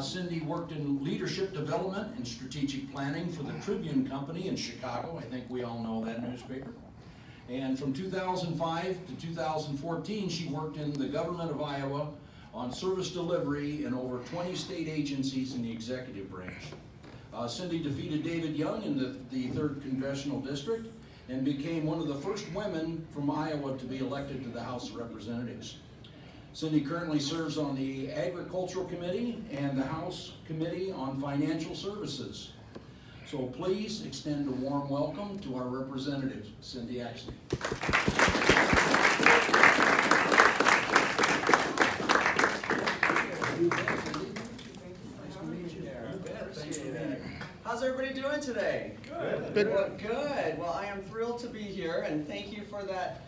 Cindy worked in leadership development and strategic planning for the Tribune Company in Chicago. I think we all know that newspaper. And from 2005 to 2014, she worked in the government of Iowa on service delivery in over 20 state agencies in the executive branch. Cindy defeated David Young in the 3rd Congressional District and became one of the first women from Iowa to be elected to the House of Representatives. Cindy currently serves on the Agricultural Committee and the House Committee on Financial Services. So please extend a warm welcome to our representative, Cindy Axne. How's everybody doing today? Good. Good. Well, I am thrilled to be here, and thank you for that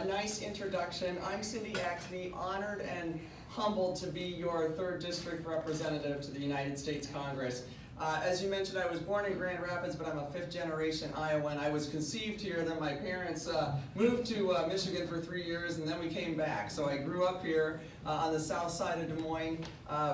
nice introduction. I'm Cindy Axne, honored and humbled to be your 3rd District representative to the United States Congress. As you mentioned, I was born in Grand Rapids, but I'm a 5th generation Iowan. I was conceived here, then my parents moved to Michigan for 3 years, and then we came back. So I grew up here on the south side of Des Moines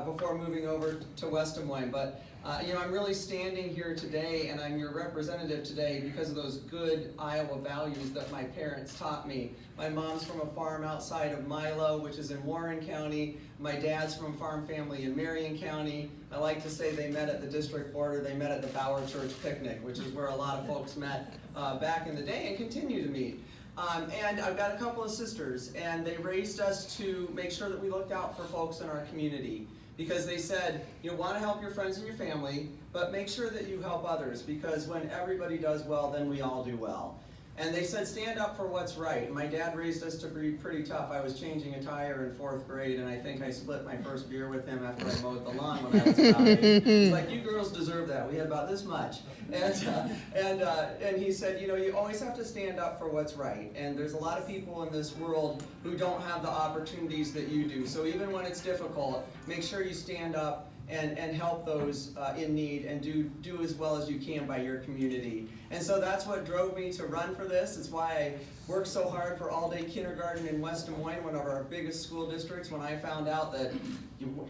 before moving over to West Des Moines. But I'm really standing here today, and I'm your representative today because of those good Iowa values that my parents taught me. My mom's from a farm outside of Milo, which is in Warren County. My dad's from a farm family in Marion County. I like to say they met at the district border. They met at the Bauer Church picnic, which is where a lot of folks met back in the day and continue to meet. And I've got a couple of sisters, and they raised us to make sure that we looked out for folks in our community. Because they said, you want to help your friends and your family, but make sure that you help others, because when everybody does well, then we all do well. And they said, stand up for what's right. My dad raised us to be pretty tough. I was changing a tire in 4th grade, and I think I split my first beer with him after I mowed the lawn when I was about 8. He's like, you girls deserve that. We had about this much. And he said, you always have to stand up for what's right. And there's a lot of people in this world who don't have the opportunities that you do. So even when it's difficult, make sure you stand up and help those in need, and do as well as you can by your community. And so that's what drove me to run for this. It's why I worked so hard for all-day kindergarten in West Des Moines, one of our biggest school districts, when I found out that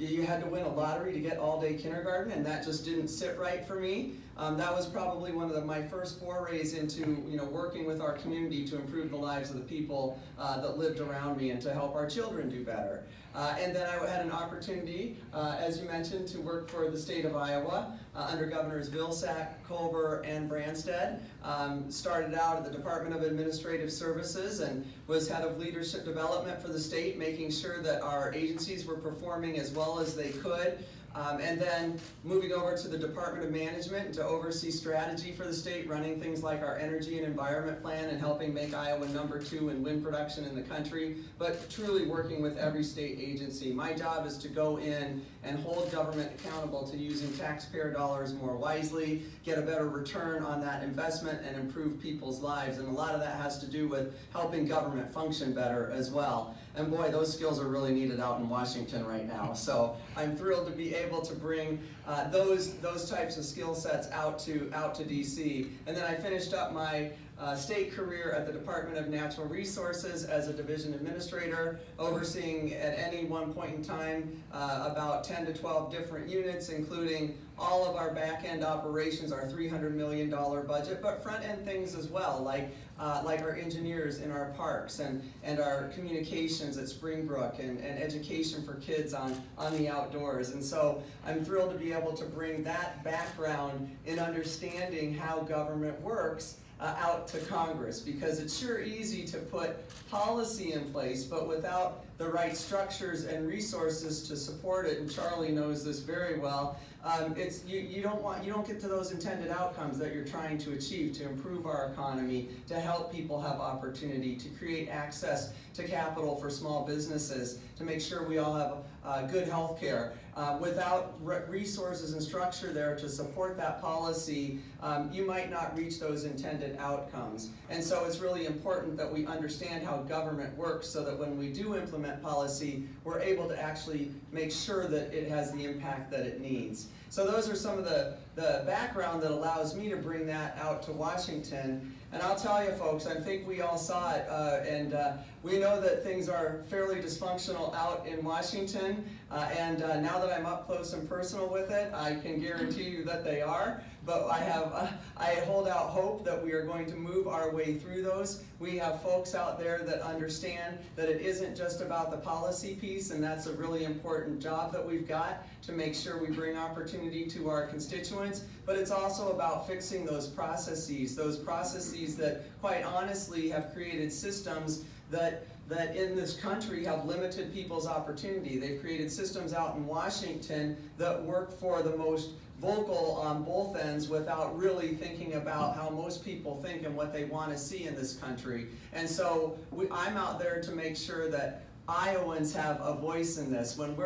you had to win a lottery to get all-day kindergarten, and that just didn't sit right for me. That was probably one of my first forays into working with our community to improve the lives of the people that lived around me and to help our children do better. And then I had an opportunity, as you mentioned, to work for the state of Iowa under Governors Vilsack, Culver, and Branstad. Started out at the Department of Administrative Services and was head of leadership development for the state, making sure that our agencies were performing as well as they could. And then moving over to the Department of Management to oversee strategy for the state, running things like our energy and environment plan and helping make Iowa #2 in wind production in the country, but truly working with every state agency. My job is to go in and hold government accountable to using taxpayer dollars more wisely, get a better return on that investment, and improve people's lives. And a lot of that has to do with helping government function better as well. And boy, those skills are really needed out in Washington right now. So I'm thrilled to be able to bring those types of skill sets out to DC. And then I finished up my state career at the Department of Natural Resources as a division administrator, overseeing at any one point in time about 10 to 12 different units, including all of our back-end operations, our $300 million budget, but front-end things as well, like our engineers in our parks and our communications at Springbrook and education for kids on the outdoors. And so I'm thrilled to be able to bring that background in understanding how government works out to Congress, because it's sure easy to put policy in place, but without the right structures and resources to support it, and Charlie knows this very well, you don't get to those intended outcomes that you're trying to achieve to improve our economy, to help people have opportunity, to create access to capital for small businesses, to make sure we all have good health care. Without resources and structure there to support that policy, you might not reach those intended outcomes. And so it's really important that we understand how government works so that when we do implement policy, we're able to actually make sure that it has the impact that it needs. So those are some of the background that allows me to bring that out to Washington. And I'll tell you folks, I think we all saw it, and we know that things are fairly dysfunctional out in Washington. Now that I'm up close and personal with it, I can guarantee you that they are. But I hold out hope that we are going to move our way through those. We have folks out there that understand that it isn't just about the policy piece, and that's a really important job that we've got to make sure we bring opportunity to our constituents. But it's also about fixing those processes that quite honestly have created systems that in this country have limited people's opportunity. They've created systems out in Washington that work for the most vocal on both ends without really thinking about how most people think and what they want to see in this country. And so I'm out there to make sure that Iowans have a voice in this. When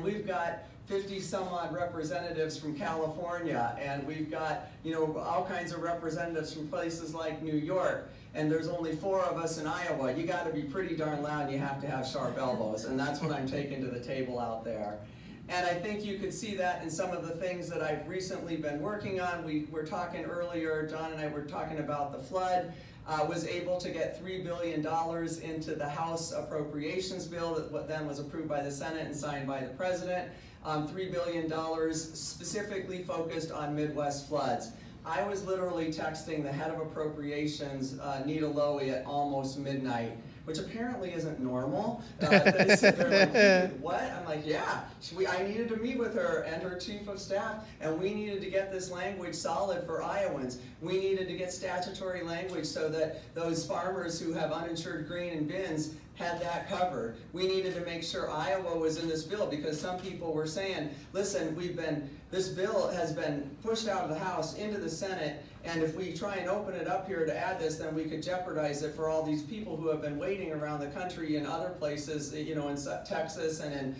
we've got 50 some odd representatives from California, and we've got all kinds of representatives from places like New York, and there's only 4 of us in Iowa, you got to be pretty darn loud. You have to have sharp elbows, and that's what I'm taking to the table out there. And I think you could see that in some of the things that I've recently been working on. We were talking earlier, John and I were talking about the flood. Was able to get $3 billion into the House appropriations bill that then was approved by the Senate and signed by the President. $3 billion specifically focused on Midwest floods. I was literally texting the head of appropriations, Nita Lowy, at almost midnight, which apparently isn't normal. They sit there like, what? I'm like, yeah. I needed to meet with her and her chief of staff, and we needed to get this language solid for Iowans. We needed to get statutory language so that those farmers who have uninsured grain in bins had that covered. We needed to make sure Iowa was in this bill, because some people were saying, listen, this bill has been pushed out of the House into the Senate, and if we try and open it up here to add this, then we could jeopardize it for all these people who have been waiting around the country in other places, in Texas and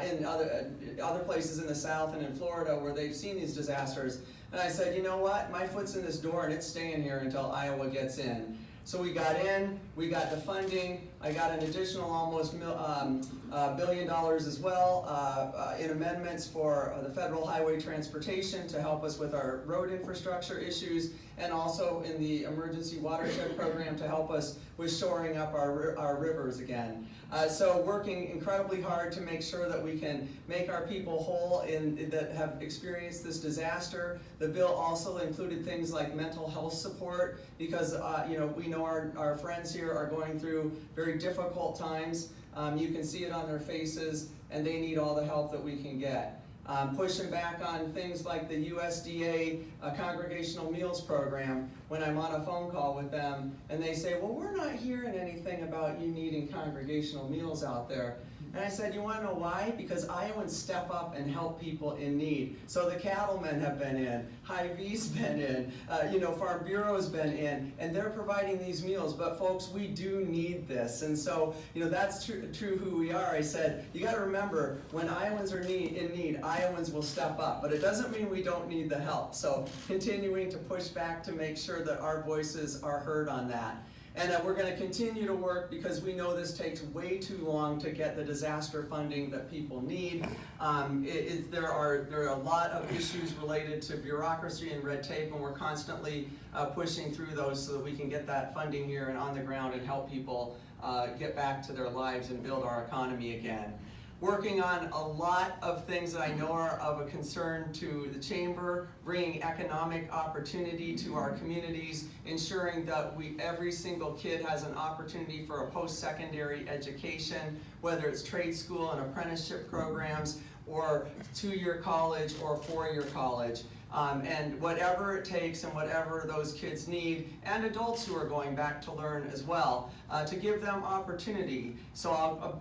in other places in the South and in Florida where they've seen these disasters. And I said, you know what? My foot's in this door and it's staying here until Iowa gets in. So we got in, we got the funding. I got an additional almost $1 billion as well in amendments for the federal highway transportation to help us with our road infrastructure issues, and also in the emergency watershed program to help us with shoring up our rivers again. So working incredibly hard to make sure that we can make our people whole that have experienced this disaster. The bill also included things like mental health support, because we know our friends here are going through very difficult times. You can see it on their faces, and they need all the help that we can get. Pushing back on things like the USDA Congregational Meals Program when I'm on a phone call with them, and they say, well, we're not hearing anything about you needing congregational meals out there. And I said, you want to know why? Because Iowans step up and help people in need. So the cattlemen have been in, Hy-Vee's been in, Farm Bureau's been in, and they're providing these meals. But folks, we do need this. And so, that's true who we are. I said, you got to remember, when Iowans are in need, Iowans will step up. But it doesn't mean we don't need the help. So continuing to push back to make sure that our voices are heard on that. And that we're going to continue to work, because we know this takes way too long to get the disaster funding that people need. There are a lot of issues related to bureaucracy and red tape, and we're constantly pushing through those so that we can get that funding here and on the ground and help people get back to their lives and build our economy again. Working on a lot of things that I know are of a concern to the Chamber, bringing economic opportunity to our communities, ensuring that every single kid has an opportunity for a post-secondary education, whether it's trade school and apprenticeship programs, or 2-year college or 4-year college. And whatever it takes and whatever those kids need, and adults who are going back to learn as well, to give them opportunity. So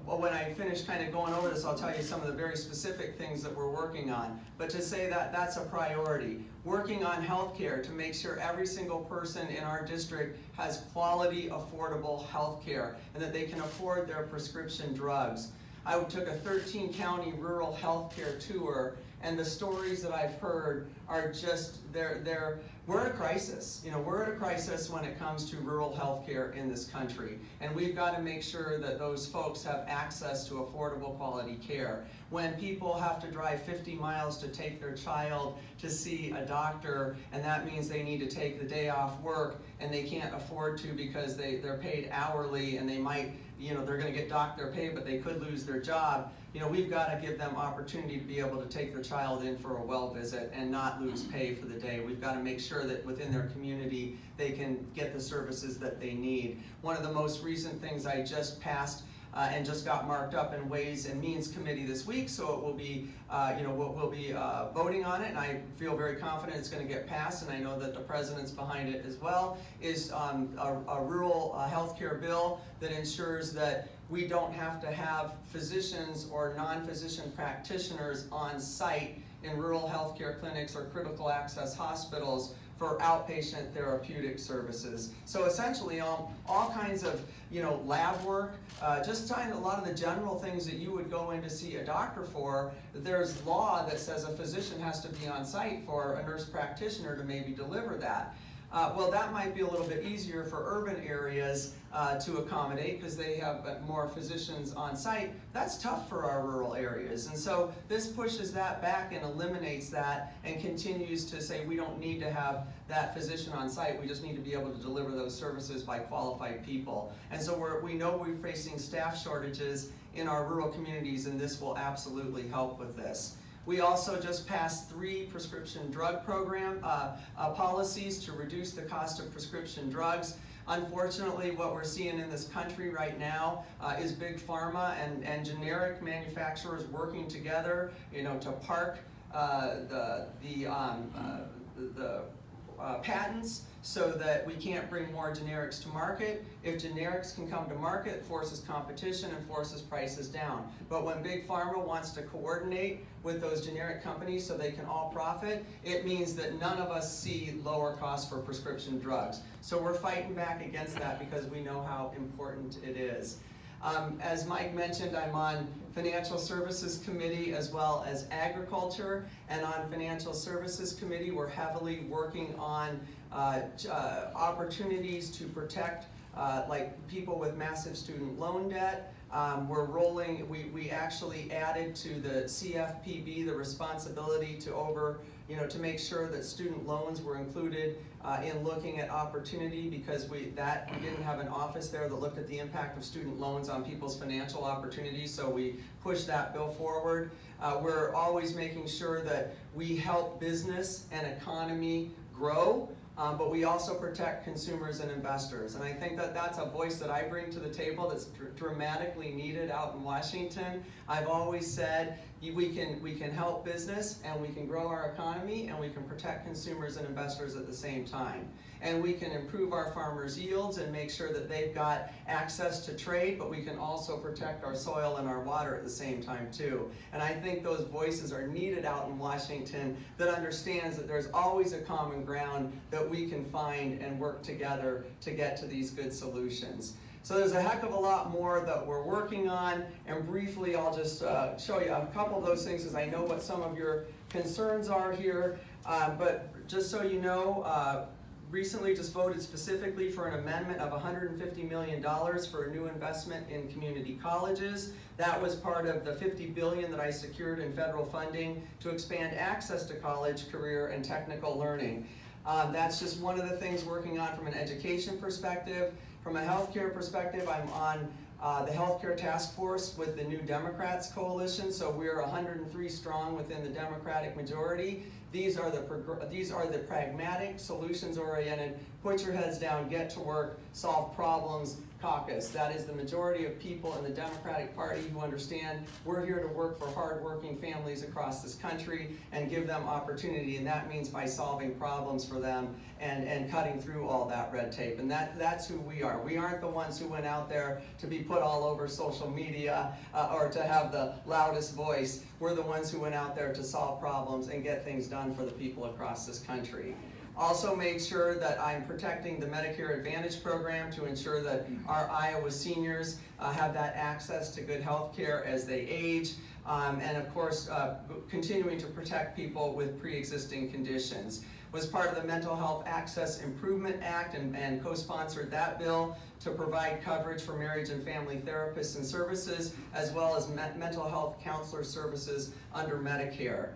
when I finish kind of going over this, I'll tell you some of the very specific things that we're working on. But to say that that's a priority. Working on healthcare to make sure every single person in our district has quality, affordable healthcare, and that they can afford their prescription drugs. I took a 13-county rural healthcare tour, and the stories that I've heard are just, we're at a crisis. We're at a crisis when it comes to rural healthcare in this country. And we've got to make sure that those folks have access to affordable quality care. When people have to drive 50 miles to take their child to see a doctor, and that means they need to take the day off work, and they can't afford to because they're paid hourly, and they might, they're going to get docked their pay, but they could lose their job. we've got to give them opportunity to be able to take their child in for a well visit and not lose pay for the day. We've got to make sure that within their community they can get the services that they need. One of the most recent things I just passed and just got marked up in Ways and Means Committee this week, so it will be, we'll be voting on it, and I feel very confident it's going to get passed, and I know that the president's behind it as well, is a rural health care bill that ensures that we don't have to have physicians or non-physician practitioners on site in rural health care clinics or critical access hospitals for outpatient therapeutic services. So essentially all kinds of lab work, just a lot of the general things that you would go in to see a doctor for. There's law that says a physician has to be on site for a nurse practitioner to maybe deliver that. Well, that might be a little bit easier for urban areas to accommodate because they have more physicians on site. That's tough for our rural areas. And so this pushes that back and eliminates that and continues to say we don't need to have that physician on site. We just need to be able to deliver those services by qualified people. And so we know we're facing staff shortages in our rural communities, and this will absolutely help with this. We also just passed 3 prescription drug program policies to reduce the cost of prescription drugs. Unfortunately, what we're seeing in this country right now is big pharma and generic manufacturers working together, to park the patents so that we can't bring more generics to market. If generics can come to market, it forces competition and forces prices down. But when big pharma wants to coordinate with those generic companies so they can all profit, it means that none of us see lower costs for prescription drugs. So we're fighting back against that because we know how important it is. As Mike mentioned, I'm on Financial Services Committee as well as Agriculture, and on Financial Services Committee we're heavily working on opportunities to protect like people with massive student loan debt. We actually added to the CFPB the responsibility to make sure that student loans were included in looking at opportunity, because we didn't have an office there that looked at the impact of student loans on people's financial opportunities, so we pushed that bill forward. We're always making sure that we help business and economy grow, but we also protect consumers and investors. And I think that that's a voice that I bring to the table that's dramatically needed out in Washington. I've always said we can help business and we can grow our economy and we can protect consumers and investors at the same time. And we can improve our farmers' yields and make sure that they've got access to trade, but we can also protect our soil and our water at the same time too. And I think those voices are needed out in Washington that understands that there's always a common ground that we can find and work together to get to these good solutions. So there's a heck of a lot more that we're working on, and briefly I'll just show you a couple of those things because I know what some of your concerns are here. But just so you know, recently just voted specifically for an amendment of $150 million for a new investment in community colleges. That was part of the $50 billion that I secured in federal funding to expand access to college, career, and technical learning. That's just one of the things working on from an education perspective. From a healthcare perspective, I'm on the healthcare task force with the New Democrats coalition, so we're 103 strong within the Democratic majority. These are the pragmatic, solutions-oriented, put your heads down, get to work, solve problems caucus. That is the majority of people in the Democratic Party who understand we're here to work for hardworking families across this country and give them opportunity, and that means by solving problems for them and cutting through all that red tape. And that's who we are. We aren't the ones who went out there to be put all over social media or to have the loudest voice. We're the ones who went out there to solve problems and get things done for the people across this country. Also made sure that I'm protecting the Medicare Advantage program to ensure that our Iowa seniors have that access to good health care as they age. And of course, continuing to protect people with pre-existing conditions. Was part of the Mental Health Access Improvement Act and co-sponsored that bill to provide coverage for marriage and family therapists and services, as well as mental health counselor services under Medicare.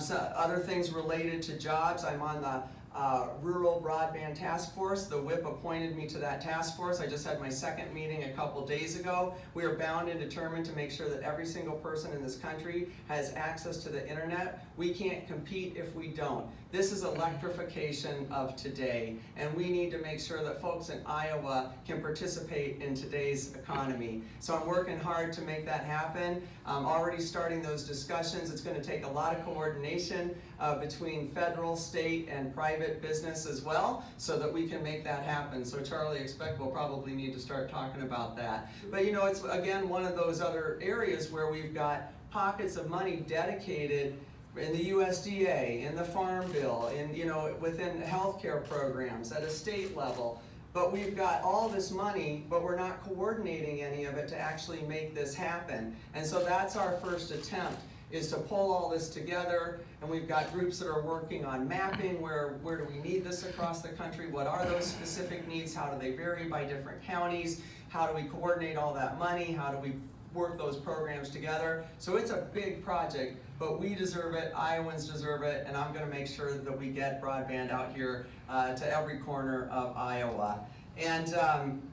So other things related to jobs, I'm on the Rural Broadband Task Force. The whip appointed me to that task force. I just had my second meeting a couple days ago. We are bound and determined to make sure that every single person in this country has access to the internet. We can't compete if we don't. This is electrification of today, and we need to make sure that folks in Iowa can participate in today's economy. So I'm working hard to make that happen. I'm already starting those discussions. It's going to take a lot of coordination between federal, state, and private business as well, so that we can make that happen. So Charlie, expect we'll probably need to start talking about that. But you know, it's again one of those other areas where we've got pockets of money dedicated in the USDA, in the Farm Bill, in, you know, within healthcare programs at a state level. But we've got all this money, but we're not coordinating any of it to actually make this happen. And so that's our first attempt, is to pull all this together. And we've got groups that are working on mapping where do we need this across the country, what are those specific needs, how do they vary by different counties, how do we coordinate all that money, how do we work those programs together. So it's a big project, but we deserve it, Iowans deserve it, and I'm gonna make sure that we get broadband out here to every corner of Iowa. And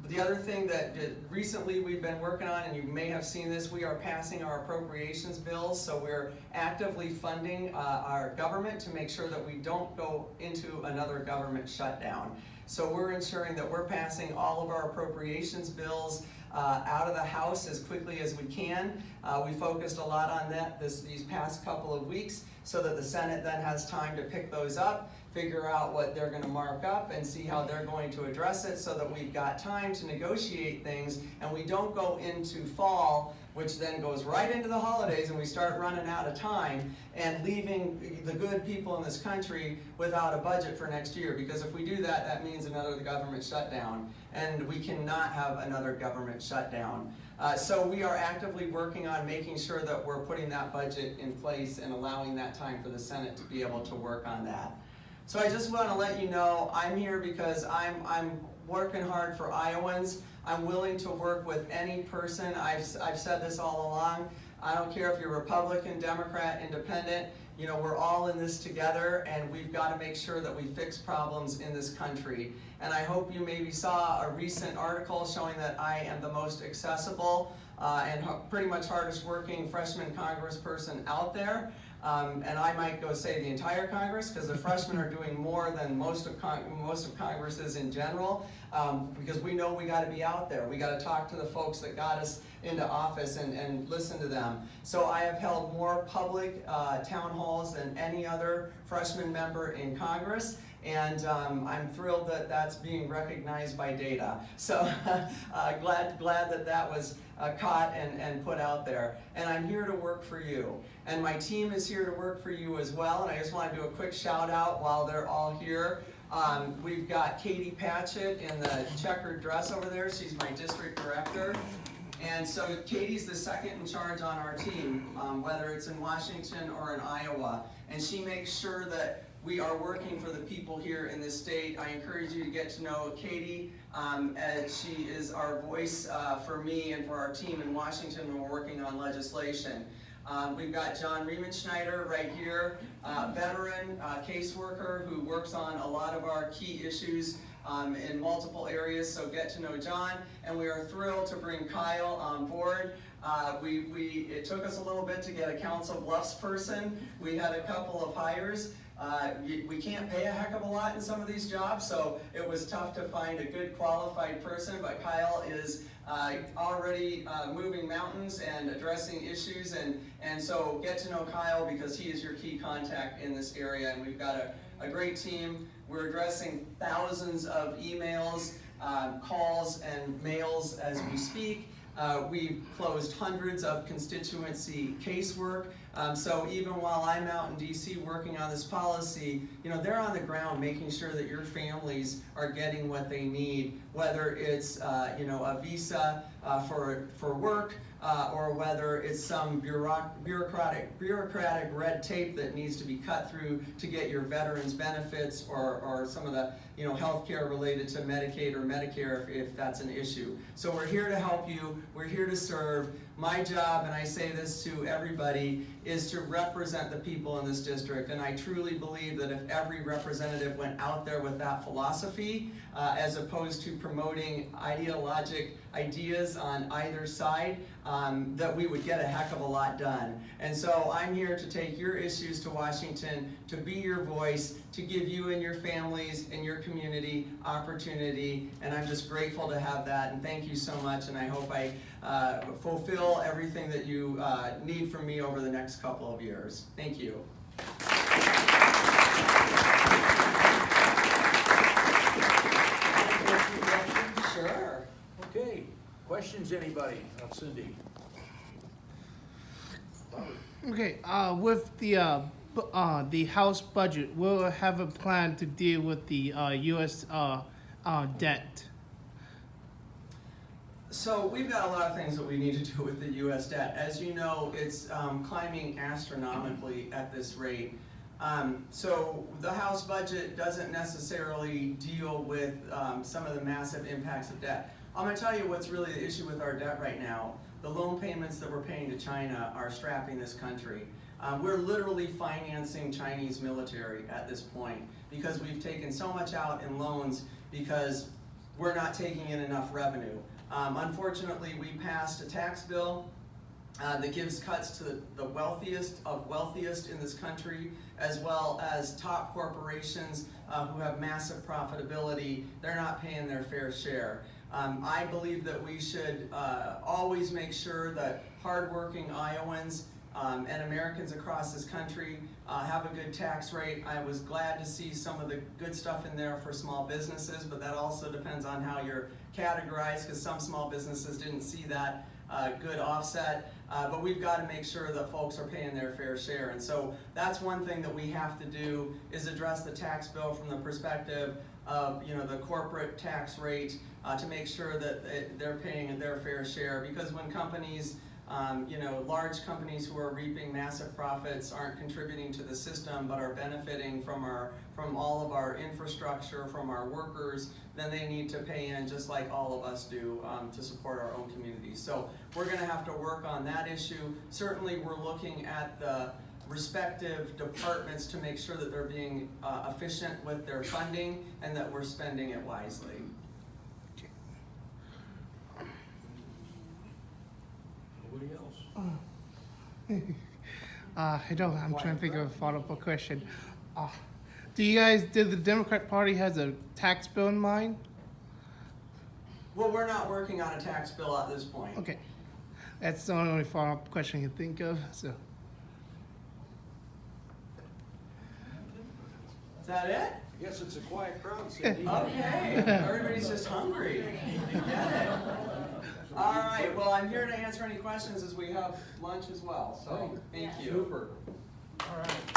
the other thing that recently we've been working on, and you may have seen this, we are passing our appropriations bills, so we're actively funding our government to make sure that we don't go into another government shutdown. So we're ensuring that we're passing all of our appropriations bills out of the House as quickly as we can. We focused a lot on that these past couple of weeks, so that the Senate then has time to pick those up, figure out what they're going to mark up, and see how they're going to address it, so that we've got time to negotiate things, and we don't go into fall, which then goes right into the holidays, and we start running out of time and leaving the good people in this country without a budget for next year. Because if we do that, that means another government shutdown, and we cannot have another government shutdown. So we are actively working on making sure that we're putting that budget in place and allowing that time for the Senate to be able to work on that. So I just want to let you know, I'm here because I'm working hard for Iowans. I'm willing to work with any person. I've said this all along. I don't care if you're Republican, Democrat, Independent. You know, we're all in this together, and we've got to make sure that we fix problems in this country. And I hope you maybe saw a recent article showing that I am the most accessible and pretty much hardest working freshman congressperson out there. And I might go say the entire Congress, because the freshmen are doing more than most of Congresses in general, because we know we got to be out there. We got to talk to the folks that got us into office and listen to them. So I have held more public town halls than any other freshman member in Congress. And I'm thrilled that that's being recognized by data. So glad that that was caught and put out there. And I'm here to work for you. And my team is here to work for you as well. And I just want to do a quick shout out while they're all here. We've got Katie Patchett in the checkered dress over there. She's my district director. And so Katie's the second in charge on our team, whether it's in Washington or in Iowa. And she makes sure that we are working for the people here in this state. I encourage you to get to know Katie, as she is our voice for me and for our team in Washington when we're working on legislation. We've got John Riemenschneider right here, veteran caseworker who works on a lot of our key issues in multiple areas, so get to know John. And we are thrilled to bring Kyle on board. It took us a little bit to get a Council Bluffs person. We had a couple of hires. We can't pay a heck of a lot in some of these jobs, so it was tough to find a good qualified person, but Kyle is already moving mountains and addressing issues, and so get to know Kyle because he is your key contact in this area, and we've got a great team. We're addressing thousands of emails, calls, and mails as we speak. We've closed hundreds of constituency casework. So even while I'm out in DC working on this policy, you know, they're on the ground making sure that your families are getting what they need, whether it's you know, a visa for work, or whether it's some bureaucratic red tape that needs to be cut through to get your veterans benefits, or some of the, you know, health care related to Medicaid or Medicare if that's an issue. So we're here to help you, we're here to serve. my job, and I say this to everybody, is to represent the people in this district. And I truly believe that if every representative went out there with that philosophy, as opposed to promoting ideologic ideas on either side, that we would get a heck of a lot done. And so I'm here to take your issues to Washington, to be your voice, to give you and your families and your community opportunity, and I'm just grateful to have that, and thank you so much, and I hope I fulfill everything that you need from me over the next couple of years. Thank you. Sure. Okay, questions, anybody? Cindy? Okay, with the House budget, we'll have a plan to deal with the U.S. Debt. So we've got a lot of things that we need to do with the U.S. debt. As you know, it's climbing astronomically at this rate. So the House budget doesn't necessarily deal with some of the massive impacts of debt. I'm going to tell you what's really the issue with our debt right now. The loan payments that we're paying to China are strapping this country. We're literally financing Chinese military at this point because we've taken so much out in loans because we're not taking in enough revenue. Unfortunately, we passed a tax bill that gives cuts to the wealthiest of wealthiest in this country, as well as top corporations who have massive profitability. They're not paying their fair share. I believe that we should always make sure that hardworking Iowans and Americans across this country have a good tax rate. I was glad to see some of the good stuff in there for small businesses, but that also depends on how you're categorized, because some small businesses didn't see that good offset. But we've got to make sure that folks are paying their fair share. And so that's one thing that we have to do, is address the tax bill from the perspective of the corporate tax rate, to make sure that they're paying their fair share. Because when companies, large companies who are reaping massive profits aren't contributing to the system but are benefiting from all of our infrastructure, from our workers, then they need to pay in just like all of us do to support our own communities. So we're going to have to work on that issue. Certainly we're looking at the respective departments to make sure that they're being efficient with their funding and that we're spending it wisely. Anybody else? I'm trying to think of a follow-up question. Did the Democrat Party has a tax bill in mind? Well, we're not working on a tax bill at this point. Okay, that's the only follow-up question I can think of. So, is that it? Yes, it's a quiet crowd, Cindy. Okay, everybody's just hungry. I get it. All right, well, I'm here to answer any questions as we have lunch as well, so thank you. Super. All right.